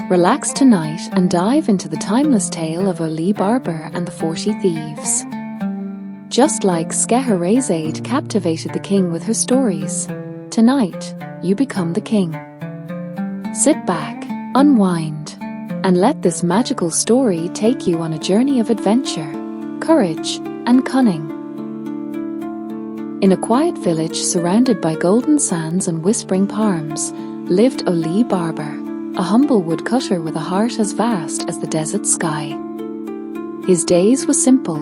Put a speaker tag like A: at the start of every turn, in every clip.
A: Relax tonight and dive into the timeless tale of Ali Barber and the 40 Thieves. Just like Scheherazade captivated the king with her stories, tonight you become the king. Sit back, unwind, and let this magical story take you on a journey of adventure, courage, and cunning. In a quiet village surrounded by golden sands and whispering palms, lived Ali Barber, a humble woodcutter with a heart as vast as the desert sky. His days were simple,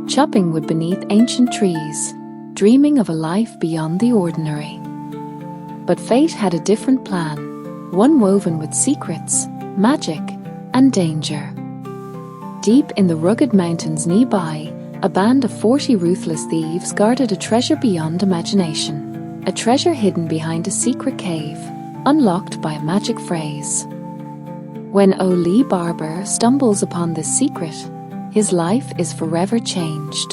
A: chopping wood beneath ancient trees, dreaming of a life beyond the ordinary. But fate had a different plan, one woven with secrets, magic, and danger. Deep in the rugged mountains nearby, a band of 40 ruthless thieves guarded a treasure beyond imagination, a treasure hidden behind a secret cave, unlocked by a magic phrase. When Ali Barber stumbles upon this secret, his life is forever changed.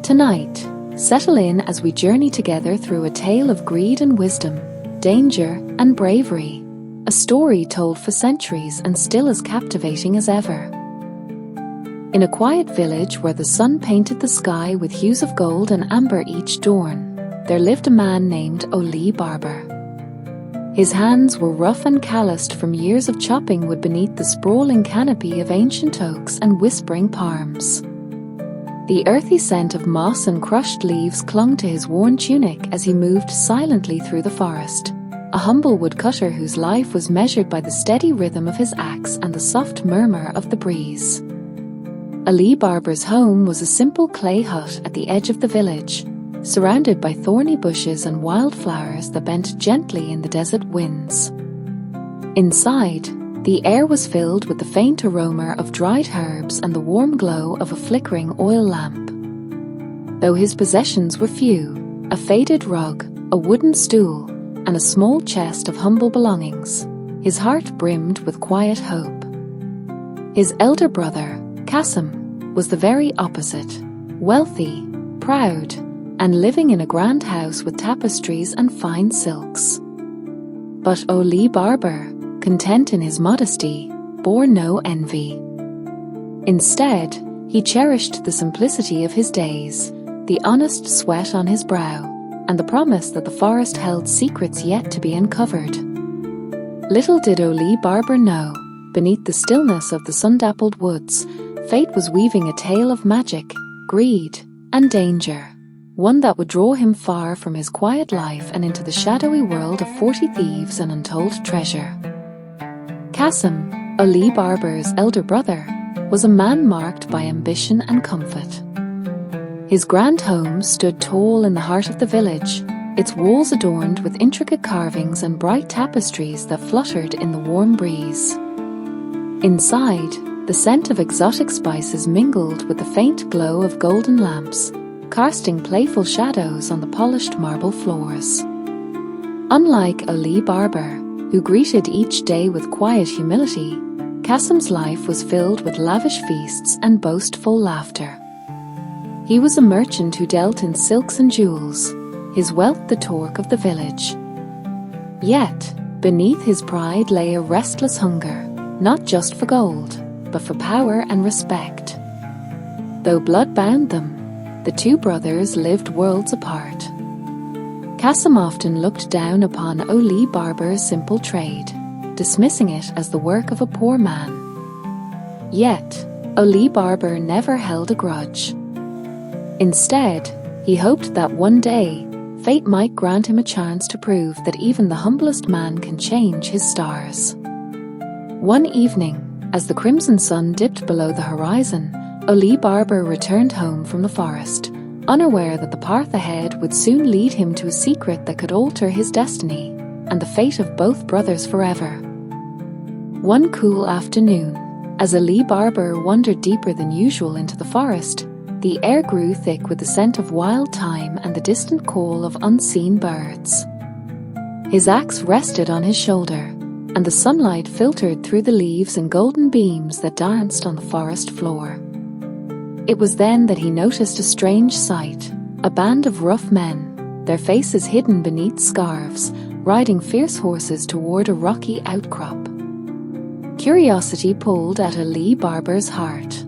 A: Tonight, settle in as we journey together through a tale of greed and wisdom, danger and bravery, a story told for centuries and still as captivating as ever. In a quiet village where the sun painted the sky with hues of gold and amber each dawn, there lived a man named Ali Barber. His hands were rough and calloused from years of chopping wood beneath the sprawling canopy of ancient oaks and whispering palms. The earthy scent of moss and crushed leaves clung to his worn tunic as he moved silently through the forest, a humble woodcutter whose life was measured by the steady rhythm of his axe and the soft murmur of the breeze. Ali Barber's home was a simple clay hut at the edge of the village, surrounded by thorny bushes and wildflowers that bent gently in the desert winds. Inside, the air was filled with the faint aroma of dried herbs and the warm glow of a flickering oil lamp. Though his possessions were few, a faded rug, a wooden stool, and a small chest of humble belongings, his heart brimmed with quiet hope. His elder brother, Kasim, was the very opposite, wealthy, proud, and living in a grand house with tapestries and fine silks. But Ali Barber, content in his modesty, bore no envy. Instead, he cherished the simplicity of his days, the honest sweat on his brow, and the promise that the forest held secrets yet to be uncovered. Little did Ali Barber know, beneath the stillness of the sun-dappled woods, fate was weaving a tale of magic, greed, and danger, one that would draw him far from his quiet life and into the shadowy world of 40 thieves and untold treasure. Kasim, Ali Barber's elder brother, was a man marked by ambition and comfort. His grand home stood tall in the heart of the village, its walls adorned with intricate carvings and bright tapestries that fluttered in the warm breeze. Inside, the scent of exotic spices mingled with the faint glow of golden lamps, casting playful shadows on the polished marble floors. Unlike Ali Barber, who greeted each day with quiet humility, Kasim's life was filled with lavish feasts and boastful laughter. He was a merchant who dealt in silks and jewels, his wealth the talk of the village. Yet, beneath his pride lay a restless hunger, not just for gold, but for power and respect. Though blood bound them, the two brothers lived worlds apart. Kasim often looked down upon Ali Barber's simple trade, dismissing it as the work of a poor man. Yet, Ali Barber never held a grudge. Instead, he hoped that one day, fate might grant him a chance to prove that even the humblest man can change his stars. One evening, as the crimson sun dipped below the horizon, Ali Barber returned home from the forest, unaware that the path ahead would soon lead him to a secret that could alter his destiny and the fate of both brothers forever. One cool afternoon, as Ali Barber wandered deeper than usual into the forest, the air grew thick with the scent of wild thyme and the distant call of unseen birds. His axe rested on his shoulder, and the sunlight filtered through the leaves in golden beams that danced on the forest floor. It was then that he noticed a strange sight, a band of rough men, their faces hidden beneath scarves, riding fierce horses toward a rocky outcrop. Curiosity pulled at Ali Barber's heart.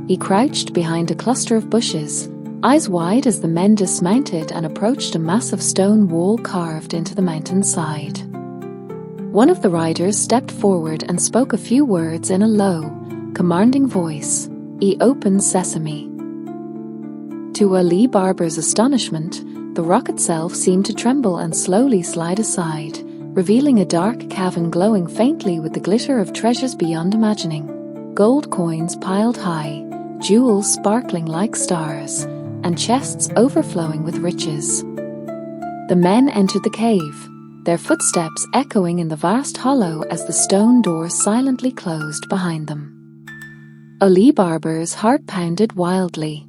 A: He crouched behind a cluster of bushes, eyes wide as the men dismounted and approached a massive stone wall carved into the mountainside. One of the riders stepped forward and spoke a few words in a low, commanding voice. Open Sesame. To Ali Barber's astonishment, the rock itself seemed to tremble and slowly slide aside, revealing a dark cavern glowing faintly with the glitter of treasures beyond imagining. Gold coins piled high, jewels sparkling like stars, and chests overflowing with riches. The men entered the cave, their footsteps echoing in the vast hollow as the stone door silently closed behind them. Ali Barber's heart pounded wildly.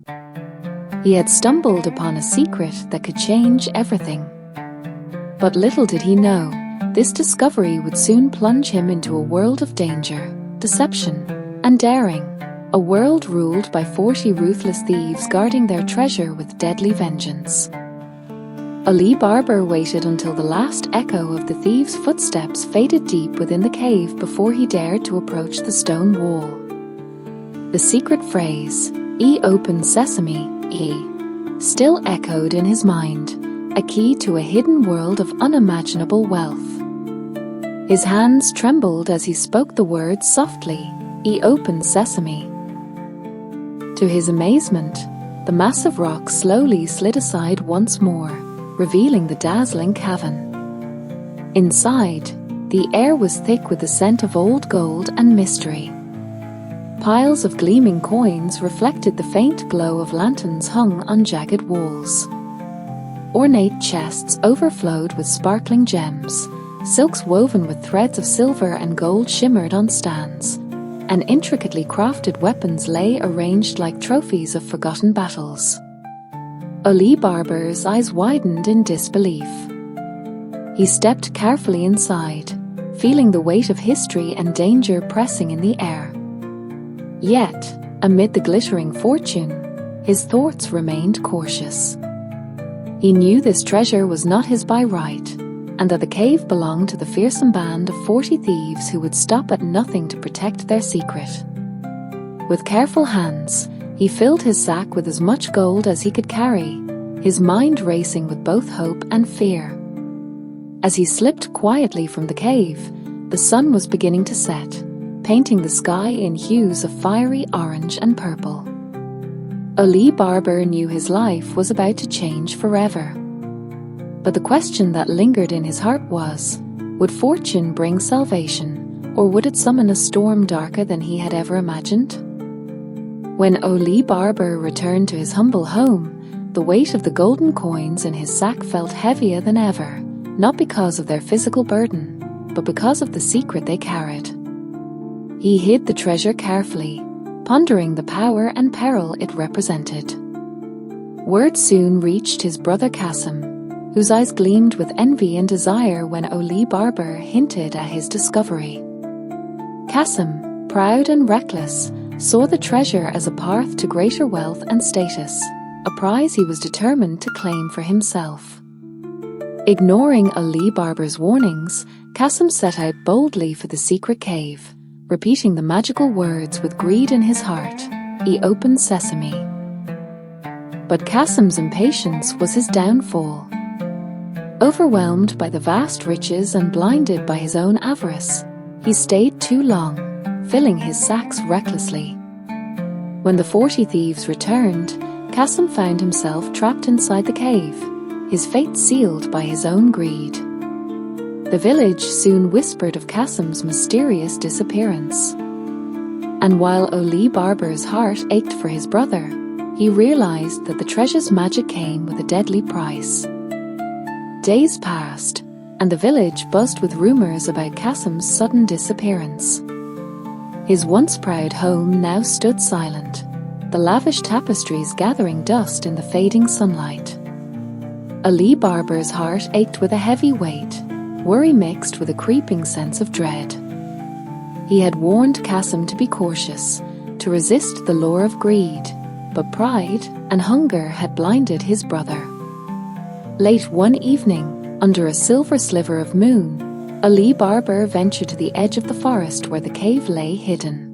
A: He had stumbled upon a secret that could change everything. But little did he know, this discovery would soon plunge him into a world of danger, deception, and daring. A world ruled by 40 ruthless thieves guarding their treasure with deadly vengeance. Ali Barber waited until the last echo of the thieves' footsteps faded deep within the cave before he dared to approach the stone wall. The secret phrase, "Open Sesame," still echoed in his mind, a key to a hidden world of unimaginable wealth. His hands trembled as he spoke the words softly, "Open Sesame." To his amazement, the massive rock slowly slid aside once more, revealing the dazzling cavern. Inside, the air was thick with the scent of old gold and mystery. Piles of gleaming coins reflected the faint glow of lanterns hung on jagged walls. Ornate chests overflowed with sparkling gems, silks woven with threads of silver and gold shimmered on stands, and intricately crafted weapons lay arranged like trophies of forgotten battles. Ali Barber's eyes widened in disbelief. He stepped carefully inside, feeling the weight of history and danger pressing in the air. Yet, amid the glittering fortune, his thoughts remained cautious. He knew this treasure was not his by right, and that the cave belonged to the fearsome band of 40 thieves who would stop at nothing to protect their secret. With careful hands, he filled his sack with as much gold as he could carry, his mind racing with both hope and fear. As he slipped quietly from the cave, the sun was beginning to set, painting the sky in hues of fiery orange and purple. Ali Barber knew his life was about to change forever. But the question that lingered in his heart was, would fortune bring salvation, or would it summon a storm darker than he had ever imagined? When Ali Barber returned to his humble home, the weight of the golden coins in his sack felt heavier than ever, not because of their physical burden, but because of the secret they carried. He hid the treasure carefully, pondering the power and peril it represented. Word soon reached his brother Kasim, whose eyes gleamed with envy and desire when Ali Barber hinted at his discovery. Kasim, proud and reckless, saw the treasure as a path to greater wealth and status, a prize he was determined to claim for himself. Ignoring Ali Barber's warnings, Kasim set out boldly for the secret cave, repeating the magical words with greed in his heart, "Open Sesame." But Kasim's impatience was his downfall. Overwhelmed by the vast riches and blinded by his own avarice, he stayed too long, filling his sacks recklessly. When the 40 thieves returned, Kasim found himself trapped inside the cave, his fate sealed by his own greed. The village soon whispered of Kasim's mysterious disappearance. And while Ali Barber's heart ached for his brother, he realized that the treasure's magic came with a deadly price. Days passed, and the village buzzed with rumors about Kasim's sudden disappearance. His once proud home now stood silent, the lavish tapestries gathering dust in the fading sunlight. Ali Barber's heart ached with a heavy weight, worry mixed with a creeping sense of dread. He had warned Kasim to be cautious, to resist the lure of greed, but pride and hunger had blinded his brother. Late one evening, under a silver sliver of moon, Ali Barber ventured to the edge of the forest where the cave lay hidden.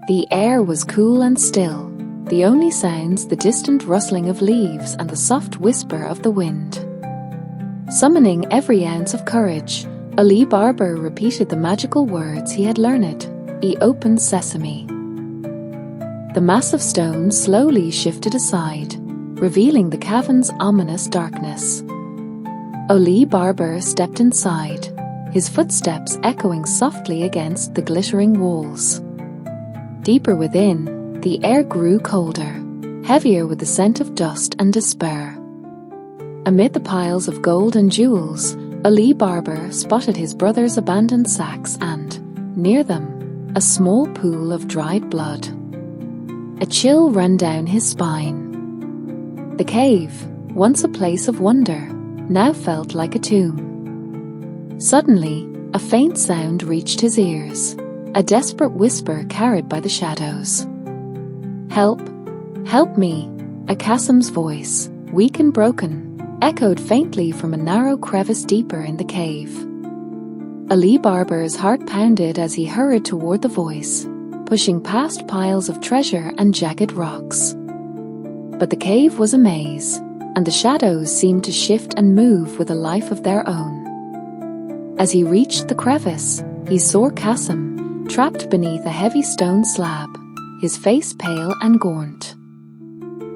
A: The air was cool and still, the only sounds the distant rustling of leaves and the soft whisper of the wind. Summoning every ounce of courage, Ali Barber repeated the magical words he had learned. He opened Sesame. The massive stone slowly shifted aside, revealing the cavern's ominous darkness. Ali Barber stepped inside, his footsteps echoing softly against the glittering walls. Deeper within, the air grew colder, heavier with the scent of dust and despair. Amid the piles of gold and jewels, Ali Barber spotted his brother's abandoned sacks and, near them, a small pool of dried blood. A chill ran down his spine. The cave, once a place of wonder, now felt like a tomb. Suddenly, a faint sound reached his ears, a desperate whisper carried by the shadows. "Help! Help me!" A Kasim's voice, weak and broken, echoed faintly from a narrow crevice deeper in the cave. Ali Barber's heart pounded as he hurried toward the voice, pushing past piles of treasure and jagged rocks. But the cave was a maze, and the shadows seemed to shift and move with a life of their own. As he reached the crevice, he saw Kasim, trapped beneath a heavy stone slab, his face pale and gaunt.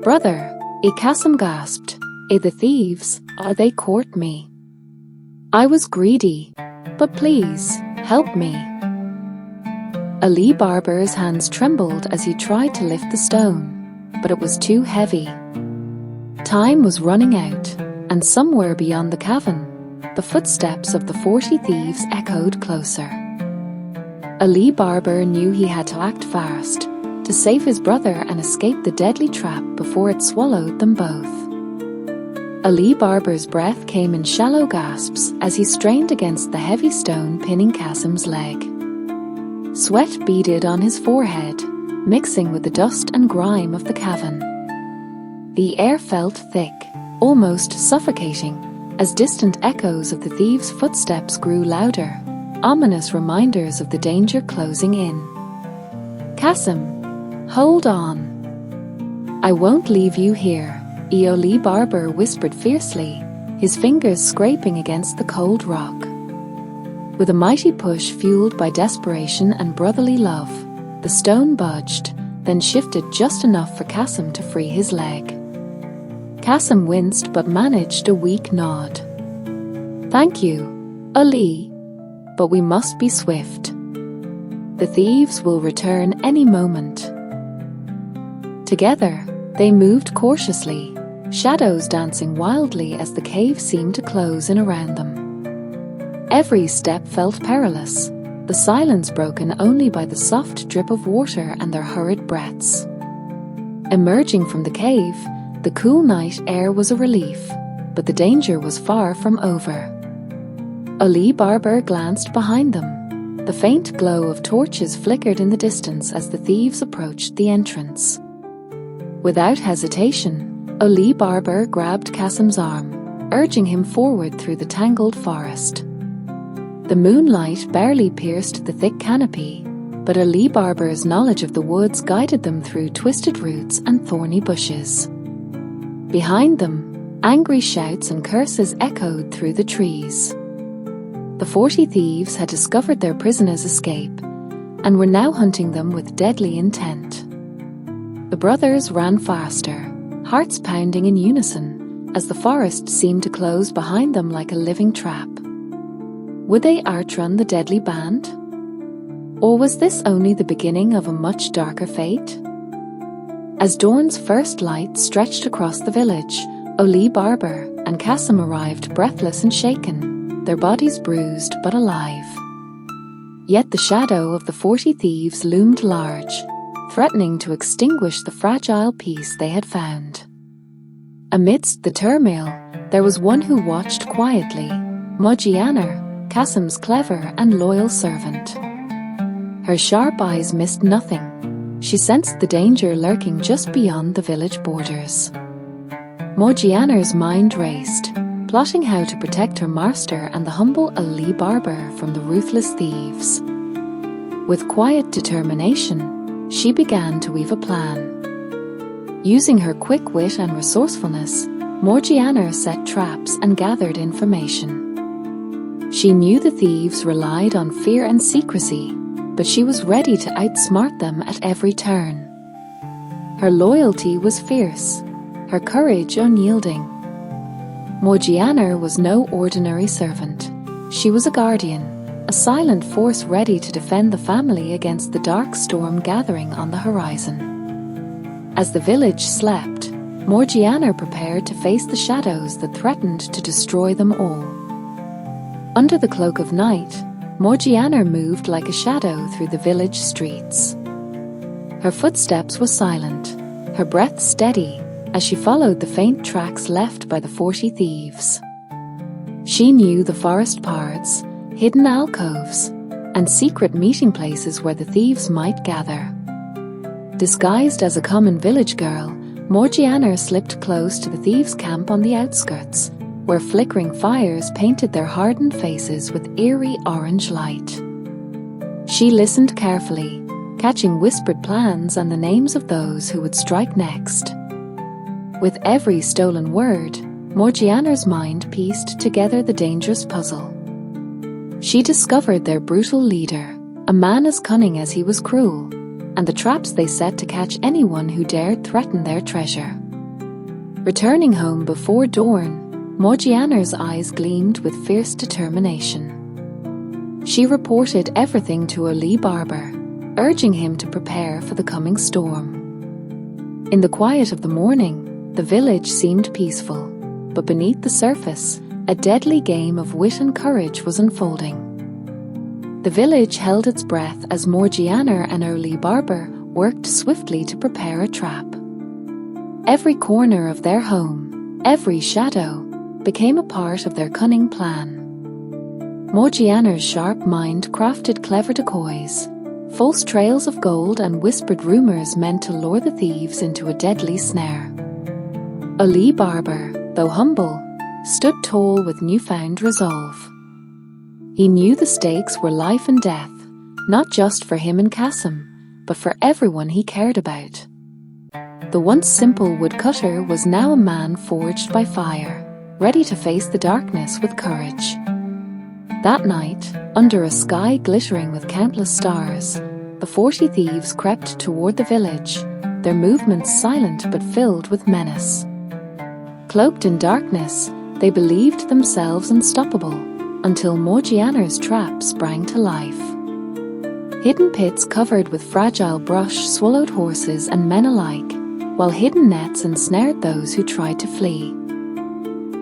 A: "Brother," Kasim gasped, "the thieves, they court me. I was greedy, but please, help me." Ali Barber's hands trembled as he tried to lift the stone, but it was too heavy. Time was running out, and somewhere beyond the cavern, the footsteps of the 40 thieves echoed closer. Ali Barber knew he had to act fast, to save his brother and escape the deadly trap before it swallowed them both. Ali Barber's breath came in shallow gasps as he strained against the heavy stone pinning Kasim's leg. Sweat beaded on his forehead, mixing with the dust and grime of the cavern. The air felt thick, almost suffocating, as distant echoes of the thieves' footsteps grew louder, ominous reminders of the danger closing in. "Kasim, hold on. I won't leave you here," Ali Barber whispered fiercely, his fingers scraping against the cold rock. With a mighty push fueled by desperation and brotherly love, the stone budged, then shifted just enough for Kasim to free his leg. Kasim winced but managed a weak nod. "Thank you, Ali, but we must be swift. The thieves will return any moment." Together, they moved cautiously, shadows dancing wildly as the cave seemed to close in around them. Every step felt perilous, the silence broken only by the soft drip of water and their hurried breaths. Emerging from the cave, the cool night air was a relief, but the danger was far from over. Ali Barber glanced behind them. The faint glow of torches flickered in the distance as the thieves approached the entrance. Without hesitation, Ali Barber grabbed Kasim's arm, urging him forward through the tangled forest. The moonlight barely pierced the thick canopy, but Ali Barber's knowledge of the woods guided them through twisted roots and thorny bushes. Behind them, angry shouts and curses echoed through the trees. The 40 thieves had discovered their prisoner's escape, and were now hunting them with deadly intent. The brothers ran faster, hearts pounding in unison, as the forest seemed to close behind them like a living trap. Would they outrun the deadly band? Or was this only the beginning of a much darker fate? As dawn's first light stretched across the village, Ali Barber and Kasim arrived breathless and shaken, their bodies bruised but alive. Yet the shadow of the 40 thieves loomed large, threatening to extinguish the fragile peace they had found. Amidst the turmoil, there was one who watched quietly, Morgiana, Kasim's clever and loyal servant. Her sharp eyes missed nothing. She sensed the danger lurking just beyond the village borders. Morgiana's mind raced, plotting how to protect her master and the humble Ali Barber from the ruthless thieves. With quiet determination, she began to weave a plan. Using her quick wit and resourcefulness, Morgiana set traps and gathered information. She knew the thieves relied on fear and secrecy, but she was ready to outsmart them at every turn. Her loyalty was fierce, her courage unyielding. Morgiana was no ordinary servant. She was a guardian, a silent force ready to defend the family against the dark storm gathering on the horizon. As the village slept, Morgiana prepared to face the shadows that threatened to destroy them all. Under the cloak of night, Morgiana moved like a shadow through the village streets. Her footsteps were silent, her breath steady, as she followed the faint tracks left by the 40 thieves. She knew the forest paths, hidden alcoves, and secret meeting places where the thieves might gather. Disguised as a common village girl, Morgiana slipped close to the thieves' camp on the outskirts, where flickering fires painted their hardened faces with eerie orange light. She listened carefully, catching whispered plans and the names of those who would strike next. With every stolen word, Morgiana's mind pieced together the dangerous puzzle. She discovered their brutal leader, a man as cunning as he was cruel, and the traps they set to catch anyone who dared threaten their treasure. Returning home before dawn, Morgiana's eyes gleamed with fierce determination. She reported everything to Ali Barber, urging him to prepare for the coming storm. In the quiet of the morning, the village seemed peaceful, but beneath the surface, a deadly game of wit and courage was unfolding. The village held its breath as Morgiana and Ali Barber worked swiftly to prepare a trap. Every corner of their home, every shadow, became a part of their cunning plan. Morgiana's sharp mind crafted clever decoys, false trails of gold and whispered rumors meant to lure the thieves into a deadly snare. Ali Barber, though humble, stood tall with newfound resolve. He knew the stakes were life and death, not just for him and Kasim, but for everyone he cared about. The once simple woodcutter was now a man forged by fire, ready to face the darkness with courage. That night, under a sky glittering with countless stars, the 40 thieves crept toward the village, their movements silent but filled with menace. Cloaked in darkness, they believed themselves unstoppable, until Morgiana's trap sprang to life. Hidden pits covered with fragile brush swallowed horses and men alike, while hidden nets ensnared those who tried to flee.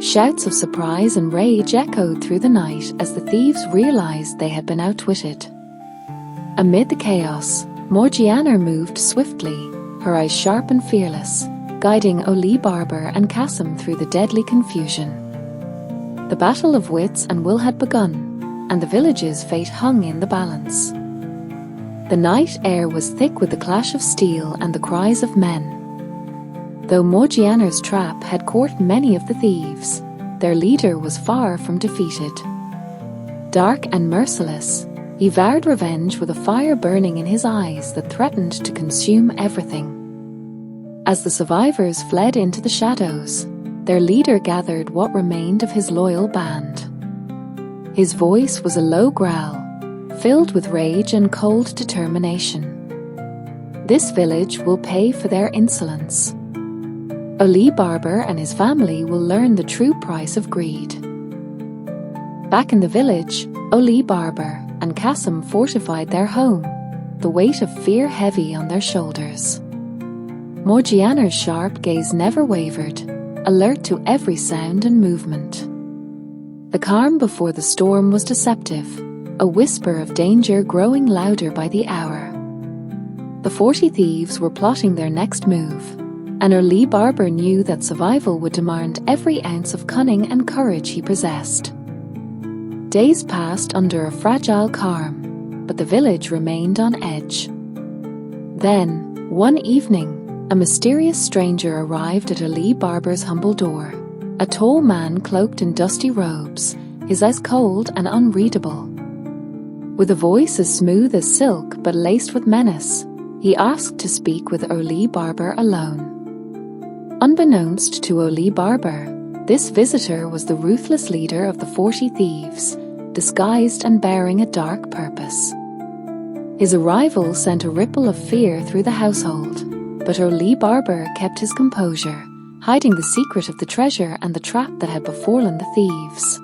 A: Shouts of surprise and rage echoed through the night as the thieves realized they had been outwitted. Amid the chaos, Morgiana moved swiftly, her eyes sharp and fearless, guiding Ali Barber and Kasim through the deadly confusion. The battle of wits and will had begun, and the village's fate hung in the balance. The night air was thick with the clash of steel and the cries of men. Though Morgiana's trap had caught many of the thieves, their leader was far from defeated. Dark and merciless, he vowed revenge with a fire burning in his eyes that threatened to consume everything. As the survivors fled into the shadows, their leader gathered what remained of his loyal band. His voice was a low growl, filled with rage and cold determination. This village will pay for their insolence. Ali Barber and his family will learn the true price of greed. Back in the village, Ali Barber and Kasim fortified their home, the weight of fear heavy on their shoulders. Morgiana's sharp gaze never wavered, alert to every sound and movement. The calm before the storm was deceptive, a whisper of danger growing louder by the hour. The 40 thieves were plotting their next move, and Ali Barber knew that survival would demand every ounce of cunning and courage he possessed. Days passed under a fragile calm, but the village remained on edge. Then, one evening, a mysterious stranger arrived at Ali Barber's humble door, A tall man cloaked in dusty robes, his eyes cold and unreadable. With a voice as smooth as silk but laced with menace, he asked to speak with Oli Barber alone. Unbeknownst to Oli Barber, this visitor was the ruthless leader of the 40 Thieves, disguised and bearing a dark purpose. His arrival sent a ripple of fear through the household, but Oli Barber kept his composure, hiding the secret of the treasure and the trap that had befallen the thieves.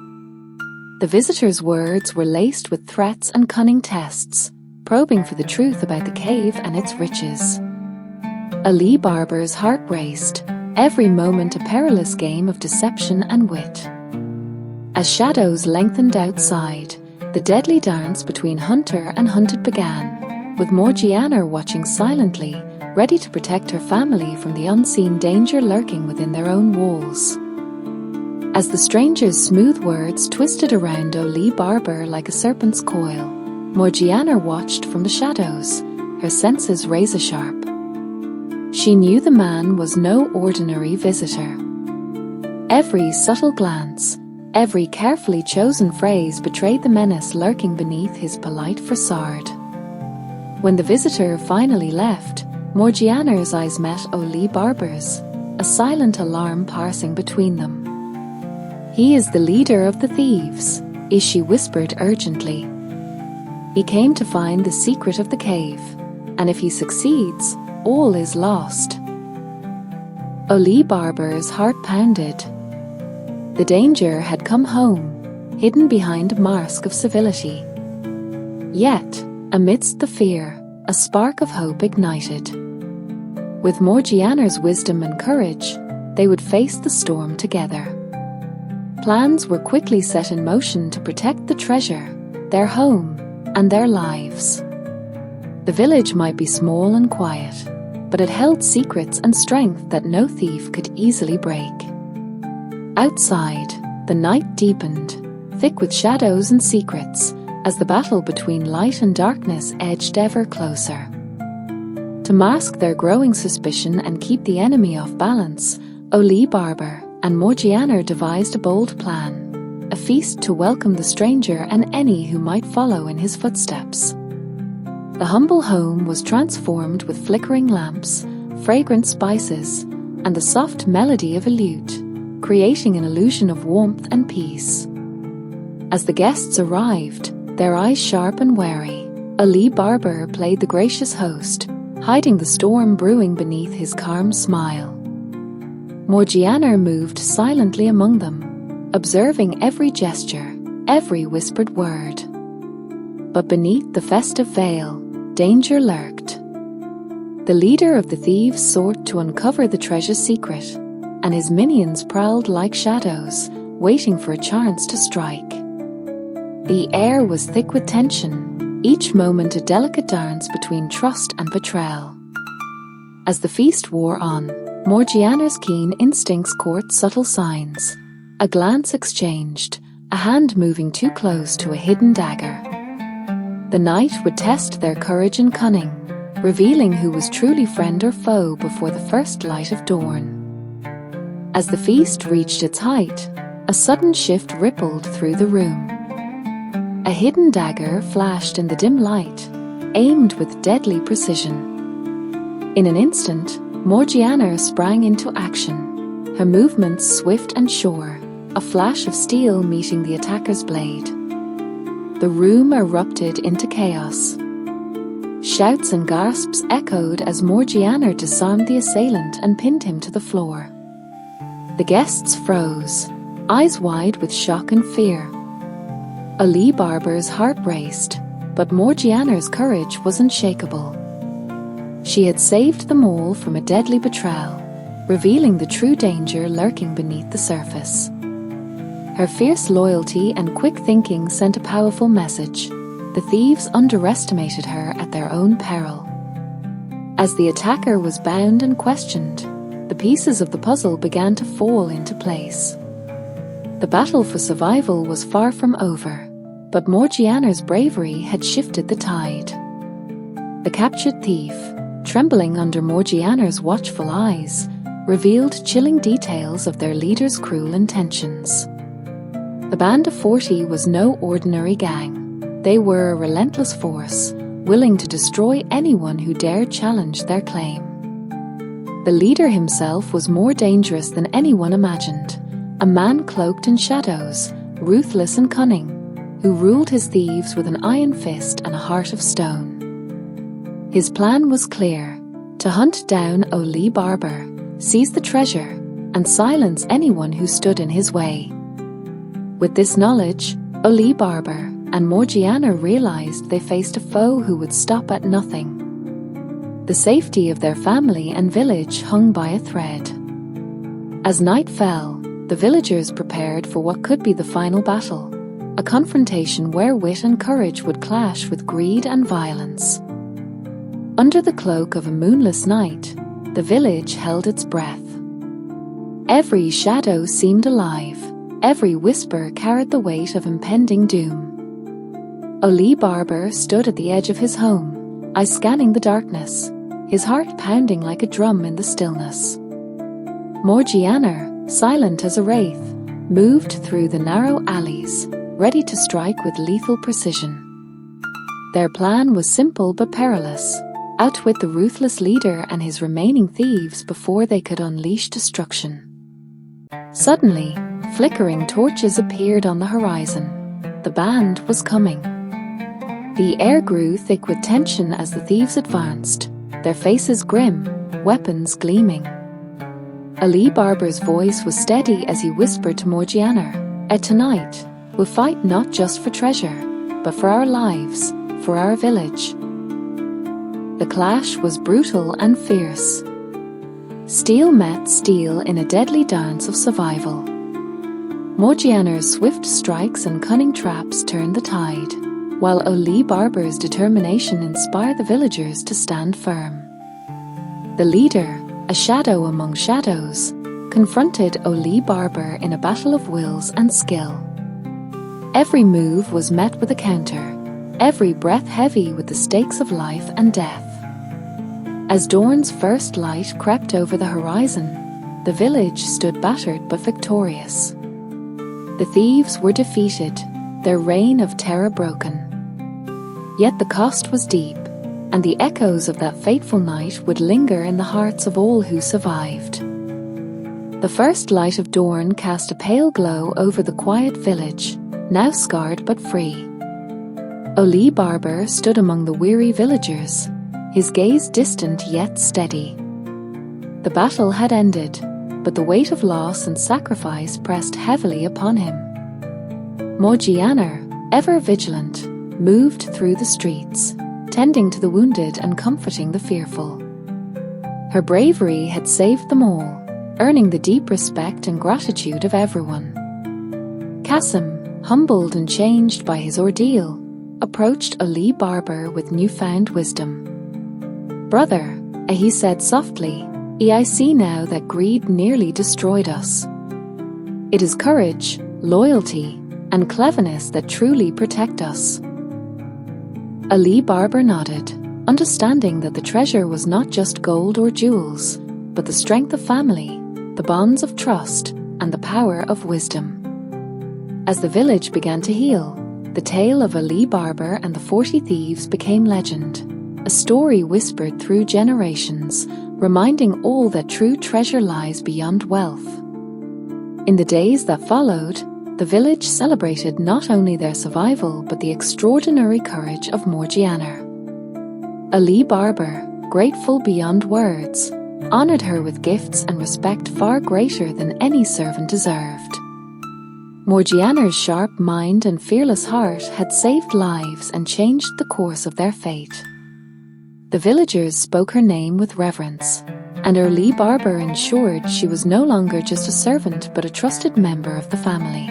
A: The visitor's words were laced with threats and cunning tests, probing for the truth about the cave and its riches. Oli Barber's heart raced, every moment a perilous game of deception and wit. As shadows lengthened outside, the deadly dance between hunter and hunted began, with Morgiana watching silently, ready to protect her family from the unseen danger lurking within their own walls. As the stranger's smooth words twisted around Oli Barber like a serpent's coil, Morgiana watched from the shadows, her senses razor-sharp. She knew the man was no ordinary visitor. Every subtle glance, every carefully chosen phrase betrayed the menace lurking beneath his polite facade. When the visitor finally left, Morgiana's eyes met Oli Barber's, a silent alarm passing between them. "He is the leader of the thieves," she whispered urgently. "He came to find the secret of the cave, and if he succeeds, all is lost." Oli Barber's heart pounded. The danger had come home, hidden behind a mask of civility. Yet, amidst the fear, a spark of hope ignited. With Morgiana's wisdom and courage, they would face the storm together. Plans were quickly set in motion to protect the treasure, their home, and their lives. The village might be small and quiet, but it held secrets and strength that no thief could easily break. Outside, the night deepened, thick with shadows and secrets, as the battle between light and darkness edged ever closer. To mask their growing suspicion and keep the enemy off balance, Oli Barber and Morgiana devised a bold plan, a feast to welcome the stranger and any who might follow in his footsteps. The humble home was transformed with flickering lamps, fragrant spices, and the soft melody of a lute, creating an illusion of warmth and peace. As the guests arrived, their eyes sharp and wary, Oli Barber played the gracious host, hiding the storm brewing beneath his calm smile. Morgiana moved silently among them, observing every gesture, every whispered word. But beneath the festive veil, danger lurked. The leader of the thieves sought to uncover the treasure's secret, and his minions prowled like shadows, waiting for a chance to strike. The air was thick with tension, each moment a delicate dance between trust and betrayal. As the feast wore on, Morgiana's keen instincts caught subtle signs. A glance exchanged, a hand moving too close to a hidden dagger. The night would test their courage and cunning, revealing who was truly friend or foe before the first light of dawn. As the feast reached its height, a sudden shift rippled through the room. A hidden dagger flashed in the dim light, aimed with deadly precision. In an instant, Morgiana sprang into action, her movements swift and sure, a flash of steel meeting the attacker's blade. The room erupted into chaos. Shouts and gasps echoed as Morgiana disarmed the assailant and pinned him to the floor. The guests froze, eyes wide with shock and fear. Oli Barber's heart raced, but Morgiana's courage was unshakable. She had saved them all from a deadly betrayal, revealing the true danger lurking beneath the surface. Her fierce loyalty and quick thinking sent a powerful message. The thieves underestimated her at their own peril. As the attacker was bound and questioned, the pieces of the puzzle began to fall into place. The battle for survival was far from over, but Morgiana's bravery had shifted the tide. The captured thief, trembling under Morgiana's watchful eyes, revealed chilling details of their leader's cruel intentions. The Band of 40 was no ordinary gang. They were a relentless force, willing to destroy anyone who dared challenge their claim. The leader himself was more dangerous than anyone imagined, a man cloaked in shadows, ruthless and cunning, who ruled his thieves with an iron fist and a heart of stone. His plan was clear: to hunt down Oli Barber, seize the treasure, and silence anyone who stood in his way. With this knowledge, Oli Barber and Morgiana realized they faced a foe who would stop at nothing. The safety of their family and village hung by a thread. As night fell, the villagers prepared for what could be the final battle, a confrontation where wit and courage would clash with greed and violence. Under the cloak of a moonless night, the village held its breath. Every shadow seemed alive, every whisper carried the weight of impending doom. Oli Barber stood at the edge of his home, eyes scanning the darkness, his heart pounding like a drum in the stillness. Morgiana, silent as a wraith, moved through the narrow alleys, ready to strike with lethal precision. Their plan was simple but perilous: outwit the ruthless leader and his remaining thieves before they could unleash destruction. Suddenly, flickering torches appeared on the horizon. The band was coming. The air grew thick with tension as the thieves advanced, their faces grim, weapons gleaming. Ali Barber's voice was steady as he whispered to Morgiana, "Tonight, we'll fight not just for treasure, but for our lives, for our village." The clash was brutal and fierce. Steel met steel in a deadly dance of survival. Morgiana's swift strikes and cunning traps turned the tide, while Oli Barber's determination inspired the villagers to stand firm. The leader, a shadow among shadows, confronted Oli Barber in a battle of wills and skill. Every move was met with a counter, every breath heavy with the stakes of life and death. As dawn's first light crept over the horizon, the village stood battered but victorious. The thieves were defeated, their reign of terror broken. Yet the cost was deep, and the echoes of that fateful night would linger in the hearts of all who survived. The first light of dawn cast a pale glow over the quiet village, now scarred but free. Oli Barber stood among the weary villagers, his gaze distant yet steady. The battle had ended, but the weight of loss and sacrifice pressed heavily upon him. Morgiana, ever vigilant, moved through the streets, tending to the wounded and comforting the fearful. Her bravery had saved them all, earning the deep respect and gratitude of everyone. Kasim, humbled and changed by his ordeal, approached Oli Barber with newfound wisdom. "Brother," he said softly, "I see now that greed nearly destroyed us. It is courage, loyalty, and cleverness that truly protect us." Ali Barber nodded, understanding that the treasure was not just gold or jewels, but the strength of family, the bonds of trust, and the power of wisdom. As the village began to heal, the tale of Ali Barber and the 40 Thieves became legend, a story whispered through generations, reminding all that true treasure lies beyond wealth. In the days that followed, the village celebrated not only their survival but the extraordinary courage of Morgiana. Ali Barber, grateful beyond words, honored her with gifts and respect far greater than any servant deserved. Morgiana's sharp mind and fearless heart had saved lives and changed the course of their fate. The villagers spoke her name with reverence, and Ali Barber ensured she was no longer just a servant but a trusted member of the family.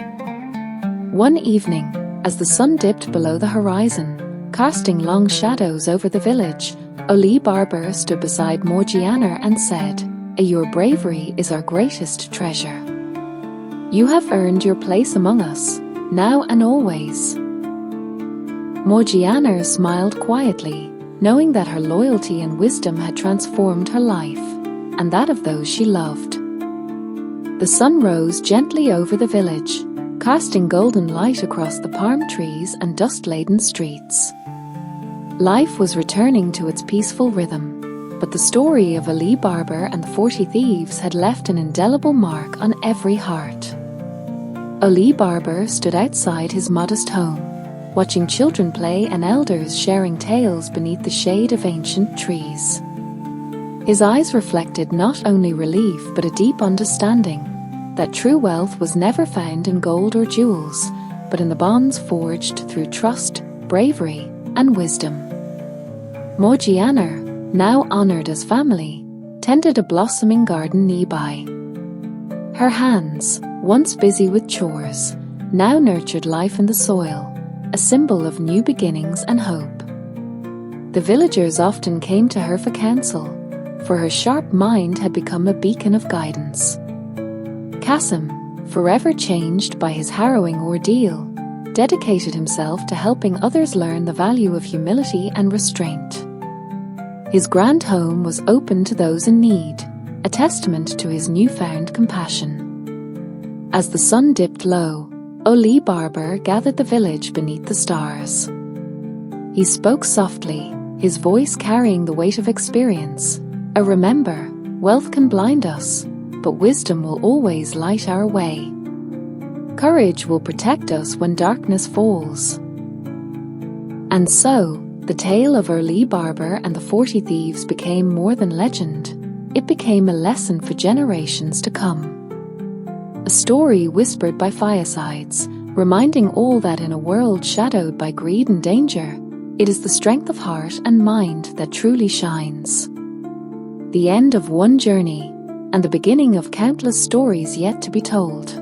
A: One evening, as the sun dipped below the horizon, casting long shadows over the village, Ali Barber stood beside Morgiana and said, "Your bravery is our greatest treasure. You have earned your place among us, now and always." Morgiana smiled quietly, knowing that her loyalty and wisdom had transformed her life, and that of those she loved. The sun rose gently over the village, casting golden light across the palm trees and dust-laden streets. Life was returning to its peaceful rhythm, but the story of Ali Barber and the 40 Thieves had left an indelible mark on every heart. Ali Barber stood outside his modest home, watching children play and elders sharing tales beneath the shade of ancient trees. His eyes reflected not only relief but a deep understanding that true wealth was never found in gold or jewels, but in the bonds forged through trust, bravery, and wisdom. Morgiana, now honored as family, tended a blossoming garden nearby. Her hands, once busy with chores, now nurtured life in the soil, a symbol of new beginnings and hope. The villagers often came to her for counsel, for her sharp mind had become a beacon of guidance. Kasim, forever changed by his harrowing ordeal, dedicated himself to helping others learn the value of humility and restraint. His grand home was open to those in need, a testament to his newfound compassion. As the sun dipped low, Ali Barber gathered the village beneath the stars. He spoke softly, his voice carrying the weight of experience. Remember, wealth can blind us, but wisdom will always light our way. Courage will protect us when darkness falls. And so, the tale of Ali Barber and the 40 Thieves became more than legend. It became a lesson for generations to come. A story whispered by firesides, reminding all that in a world shadowed by greed and danger, it is the strength of heart and mind that truly shines. The end of one journey, and the beginning of countless stories yet to be told.